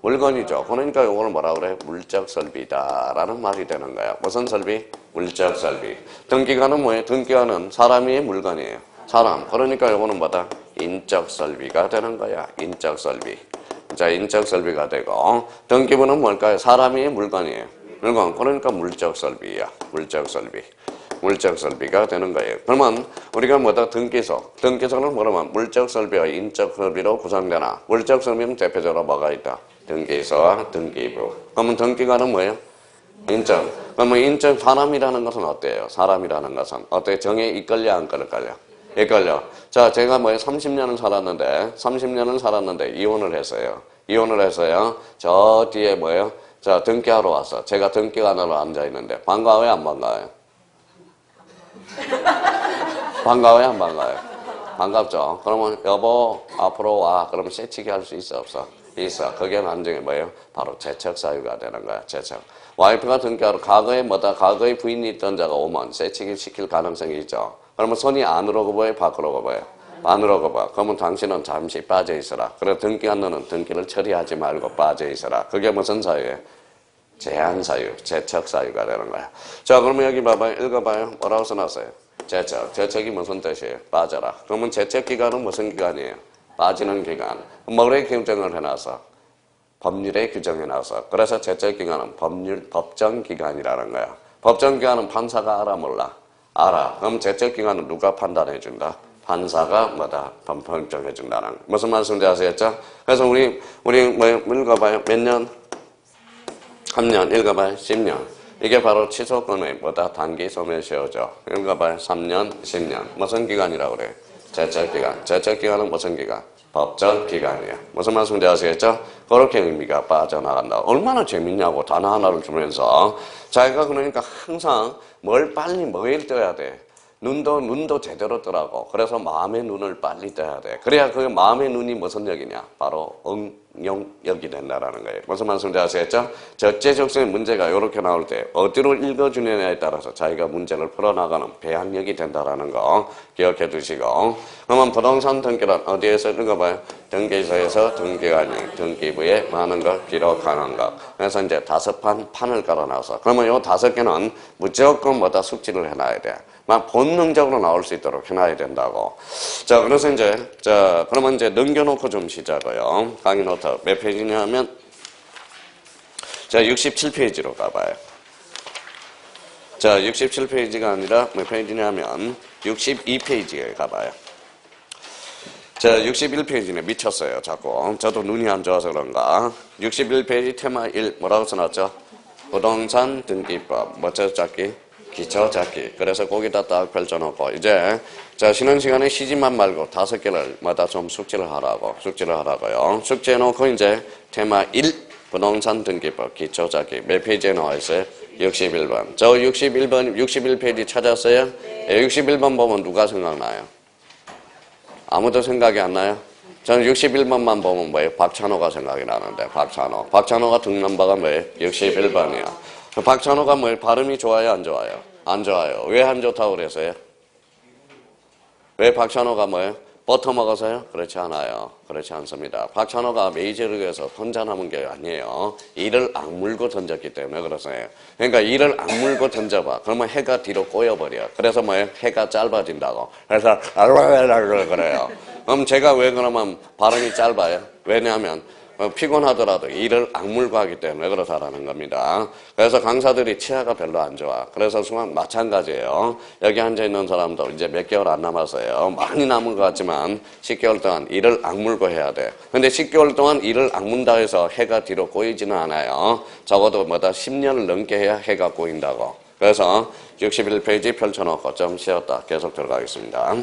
물건이죠. 그러니까 이걸 뭐라 그래? 물적 설비다 라는 말이 되는 거야. 무슨 설비? 물적 설비. 등기관은 뭐예요? 등기관은 사람이에요? 물건이에요? 사람. 그러니까 이거는 뭐다? 인적 설비가 되는 거야. 인적 설비. 자, 인적 설비가 되고, 등기부는 뭘까요? 사람이에요? 물건이에요? 물건. 그러니까 물적 설비야. 물적 설비. 물적 설비가 되는 거예요. 그러면 우리가 뭐다? 등기소. 등기소는 뭐라면 물적 설비와 인적 설비로 구성되나? 물적 설비는 대표적으로 뭐가 있다? 등기소와 등기부. 그러면 등기관은 뭐예요? 인적. 그러면 인적 사람이라는 것은 어때요? 사람이라는 것은 어때? 정에 이끌려 안 이끌려? 이끌려. 자, 제가 뭐예요? 30년을 살았는데 이혼을 했어요. 이혼을 했어요. 저 뒤에 뭐예요? 자, 등기하러 왔어. 제가 등기관으로 앉아 있는데 반가워요, 안 반가워요? 반가워요, 안 반가워요? 반갑죠? 그러면 여보 앞으로 와. 그러면 새치기 할 수 있어, 없어? 있어. 그게 나중에 뭐예요? 바로 재척 사유가 되는 거야. 재척. 와이프가 등기하러 과거에 뭐다? 과거에 부인이 있던 자가 오면 새치기 시킬 가능성이 있죠. 그러면 손이 안으로 가봐요? 밖으로 가봐요? 안으로 가봐. 그러면 당신은 잠시 빠져 있어라. 그래 등기한 너는 등기를 처리하지 말고 빠져 있어라. 그게 무슨 사유예요? 제한 사유, 재척 사유가 되는 거야. 자, 그러면 여기 봐봐요. 읽어봐요. 뭐라고 써놨어요? 재척. 재척이 무슨 뜻이에요? 빠져라. 그러면 재척 기간은 무슨 기간이에요? 빠지는 기간. 뭐래 규정을 해놔서? 법률에 규정해놔서. 그래서 재척 기간은 법정 기간이라는 거야. 법정 기간은 판사가 알아 몰라? 알아. 그럼 재척 기간은 누가 판단해준다? 판사가 뭐다? 판정해준다는. 무슨 말씀인지 아시겠죠? 그래서 우리 뭐 읽어봐요. 몇 년? 3년, 읽어봐요. 10년. 이게 바로 취소권의 뭐다? 단기 소멸시효죠. 읽어봐요. 3년, 10년. 무슨 기간이라고 그래요? 재척기간. 재척기간은 무슨 기간? 법정 기간이에요. 무슨 말씀인지 아시겠죠? 그렇게 의미가 빠져나간다. 얼마나 재밌냐고 단어 하나를 주면서 자기가 그러니까 항상 뭘 빨리 뭐에 떠야 돼? 눈도 제대로 뜨라고. 그래서 마음의 눈을 빨리 떠야 돼. 그래야 그 마음의 눈이 무슨 역이냐? 바로 응용역이 된다라는 거예요. 무슨 말씀인지 아시겠죠? 적재적소의 문제가 이렇게 나올 때 어디로 읽어주느냐에 따라서 자기가 문제를 풀어나가는 배양력이 된다라는 거 기억해 두시고. 그러면 부동산 등기란 어디에서 읽어봐요? 등기소에서 등기관이 등기부에 많은 걸 기록하는 것. 그래서 이제 5판을 깔아놔서 그러면 요 5개는 무조건 뭐다 숙지를 해놔야 돼. 막 본능적으로 나올 수 있도록 해놔야 된다고. 자, 그래서 이제, 그러면 이제 넘겨놓고 좀 시작해요. 강의 노트. 몇 페이지냐면, 자, 67페이지로 가봐요. 자, 67페이지가 아니라 몇 페이지냐면, 62페이지에 가봐요. 자, 61페이지네. 미쳤어요, 자꾸. 저도 눈이 안 좋아서 그런가. 61페이지 테마 1, 뭐라고 써놨죠? 부동산 등기법. 뭐죠, 찾기? 기초 찾기. 그래서 거기다 딱 펼쳐놓고 이제 자 쉬는 시간에 쉬지만 말고 5개를 마다 좀 숙지를 하라고요. 숙지해놓고 이제 테마 1 부동산 등기법 기초 찾기 몇 페이지에 나와 있어요? 61번. 저 61페이지 찾았어요? 네. 61번 보면 누가 생각나요? 아무도 생각이 안 나요? 저는 61번만 보면 뭐예요? 박찬호가 생각이 나는데 박찬호가 등넘버가 뭐예요? 61번이야. 박찬호가 뭐예요? 발음이 좋아요? 안 좋아요? 안 좋아요. 왜 안 좋다고 그래서요? 왜 박찬호가 뭐예요? 버터 먹어서요? 그렇지 않아요. 그렇지 않습니다. 박찬호가 메이저리그에서 혼자 남은 게 아니에요. 이를 악물고 던졌기 때문에 그렇어요. 그러니까 이를 악물고 던져봐. 그러면 해가 뒤로 꼬여버려. 그래서 뭐예요? 해가 짧아진다고. 그래서 그래요. 그럼 제가 왜 그러면 발음이 짧아요? 왜냐하면 피곤하더라도 일을 악물고 하기 때문에 그렇다라는 겁니다. 그래서 강사들이 치아가 별로 안 좋아. 그래서 순간 마찬가지예요. 여기 앉아있는 사람도 이제 몇 개월 안 남았어요. 많이 남은 것 같지만 10개월 동안 일을 악물고 해야 돼. 근데 10개월 동안 일을 악문다 해서 해가 뒤로 꼬이지는 않아요. 적어도 뭐다 10년을 넘게 해야 해가 꼬인다고. 그래서 61페이지 펼쳐놓고 좀 쉬었다 계속 들어가겠습니다.